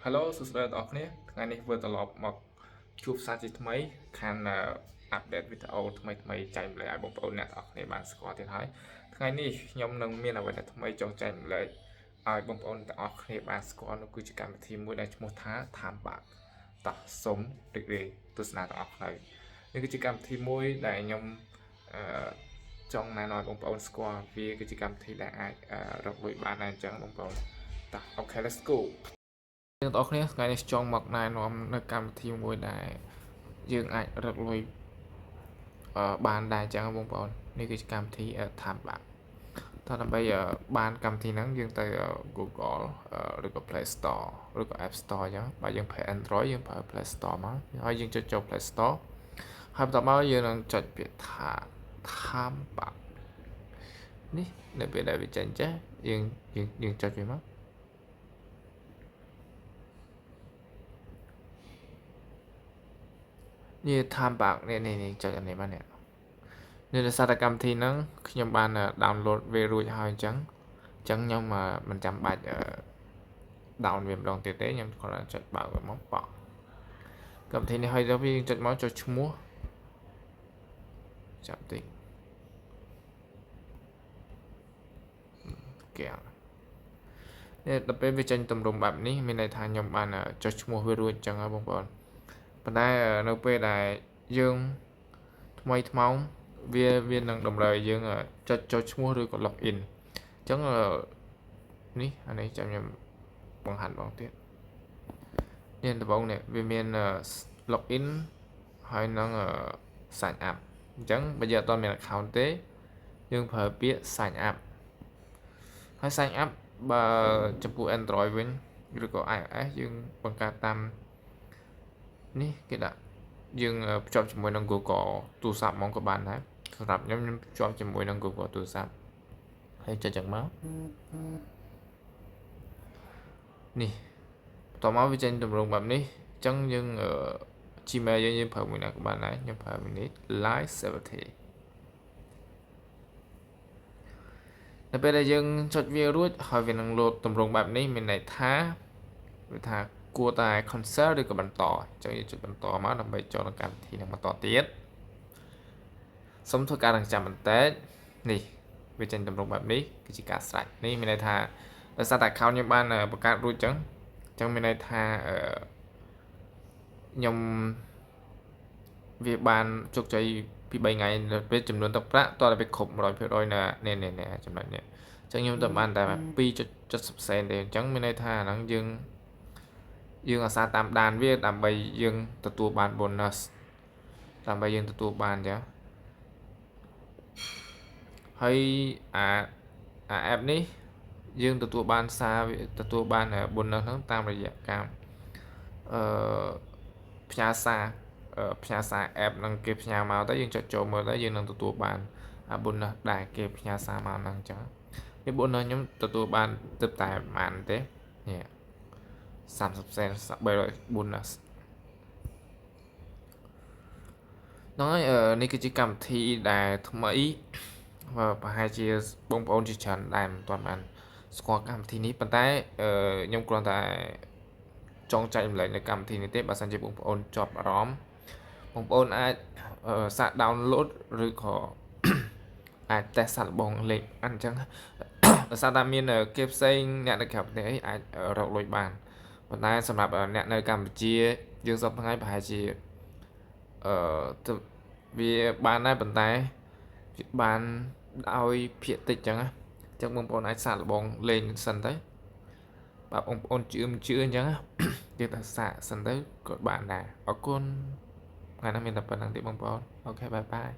Hello សួស្តីបងប្អូនថ្ងៃនេះvừaត្រឡប់មកជួបសាជាថ្មីខានអាប់ដេតវីដេអូថ្មីចែកម្លែកឲ្យបងប្អូនអ្នកទាំងអស់គ្នាបានស្គាល់ទៀតហើយថ្ងៃនេះខ្ញុំនឹងមានអ្វីដែលថ្មីចង់ចែកម្លែកឲ្យបងប្អូនទាំងអស់គ្នាបានស្គាល់នោះគឺជាកម្មវិធីមួយដែលឈ្មោះថា Thambak តោះសូមរីករាយទស្សនាទាំងអស់គ្នានេះគឺជាកម្មវិធីមួយដែលខ្ញុំចង់ណែនាំឲ្យបងប្អូនស្គាល់វាគឺជាកម្មវិធីដែលអាចរកលុយបានដែរអញ្ចឹងបងប្អូនតោះ Okay let's go យើងទាំងអស់គ្នាថ្ងៃនេះចង់មកណែនាំនៅកម្មវិធីមួយដែលយើងអាចរកលុយបានដែរអញ្ចឹងបងប្អូននេះគឺជាកម្មវិធី Thambak តើដើម្បីបានកម្មវិធីហ្នឹងយើងទៅ Google ឬក៏ Play Store ឬក៏ App Store អញ្ចឹងបើយើងប្រើ Android យើងប្រើ Play Store មកហើយយើងចុចចូល Play Store ហើយបន្ទាប់មកយើងនឹងចុចពាក្យថា Thambak នេះនៅពេលដែលវាចេញចេះយើងចុចវាមកនេះ Thambak នេះចុចអានេះមកនេះនៅសារកម្មវិធីហ្នឹងខ្ញុំបាន download វារួចហើយអញ្ចឹងខ្ញុំមិនចាំបាច់ down វាម្ដងទៀតទេខ្ញុំគ្រាន់តែចុចបើកវាមកបកកម្មវិធីនេះហើយដល់វាចុចមកចុចឈ្មោះចាប់តិចគេនេះដល់ពេលវាចេញទម្រង់បែបនេះមានន័យថាខ្ញុំបានចុចឈ្មោះវារួចអញ្ចឹងហើយបងប្អូនប៉ុន្តែនៅពេលដែលយើងថ្មីថ្មោងវានឹងតម្រូវឲ្យយើងចុចឈ្មោះឬក៏ login អញ្ចឹងនេះអានេះចាំខ្ញុំបង្ហាញបងទៀតនេះដំបូងនេះវាមាន login ហើយនឹង sign up អញ្ចឹងបើយើងអត់មាន account ទេយើងប្រើពាក្យ sign up ហើយ sign up បើចំពោះ Android វិញឬក៏ iOS យើងបង្កើតតាមនេះគេដាក់យើងភ្ជាប់ជាមួយនឹង Google ទូរស័ព្ទហ្មងក៏បានដែរសម្រាប់ខ្ញុំភ្ជាប់ជាមួយនឹង Google ទូរស័ព្ទហើយចុចចឹងមកនេះបន្ទាប់មកវាចេញទម្រង់បែបនេះអញ្ចឹងយើង Gmail យើងប្រើមួយណាក៏បានដែរខ្ញុំប្រើមួយនេះ Live Server នៅពេលដែលយើងចុចវារួចហើយវានឹងលោតទម្រង់បែបនេះមានន័យថាវាថាគួរតែ cancel ឬក៏បន្តអញ្ចឹងយើងចុចបន្តមកដើម្បីចូលដល់កម្មវិធីនឹងបន្តទៀតសូមធ្វើការរងចាំបន្តិចនេះវាចេញទម្រង់បែបនេះគឺជាការស្រេចនេះមានន័យថាដោយសារតែ account ខ្ញុំបានបង្កើតរួចអញ្ចឹងមានន័យថាខ្ញុំវាបានជោគជ័យពី3ថ្ងៃនៅពេលចំនួនទឹកប្រាក់តើវាគ្រប់ 100% ណានេះចំណុចនេះអញ្ចឹងខ្ញុំទៅបានតែ 2.70 សេនទេអញ្ចឹងមានន័យថាអាហ្នឹងយើងអាសាតាមដានវាដើម្បីយើងទទួលបាន bonus ដើម្បីយើងទទួលបានអញ្ចឹងហើយអា app នេះយើងទទួលបានសារទទួលបាន bonus ហ្នឹងតាមរយៈការផ្ញើសារ app នឹងគេផ្ញើមកទៅយើងចុចចូលមើលទៅយើងនឹងទទួលបានអា bonus ដែលគេផ្ញើសារមកហ្នឹងអញ្ចឹងនេះ bonus ខ្ញុំទទួលបានទៅតែប្រហែលទេនេះ30 សេន300 bonus ហ្នឹងហើយនេះគឺជាកម្មវិធីដែលថ្មីប្រហែលជាបងប្អូនជាច្រើនដែលមិនទាន់បានស្គាល់កម្មវិធីនេះប៉ុន្តែខ្ញុំគ្រាន់តែចង់ចែករំលែកនៅកម្មវិធីនេះទេបើសិនជាបងប្អូនជាប់អារម្មណ៍បងប្អូនអាចសាក download ឬក៏អាចតេស្តសាកល្បងលេខអញ្ចឹងដោយសារតែមានគេផ្សេងអ្នកនៅក្រៅប្រទេសអីអាចរកលុយបានប៉ុន្តែសម្រាប់អ្នកនៅកម្ពុជាយើងសពថ្ងៃប្រហែលជាវាបានដែរប៉ុន្តែវាបានឲ្យភាគតិចអញ្ចឹងបងប្អូនអាចសាកល្បងលេងសិនទៅបើបងប្អូនជឿមិនជឿអញ្ចឹងយើងតែសាកសិនទៅក៏បានដែរអរគុណថ្ងៃនេះមានតែប៉ុណ្្នឹងទេបងប្អូនអូខេបាយបាយ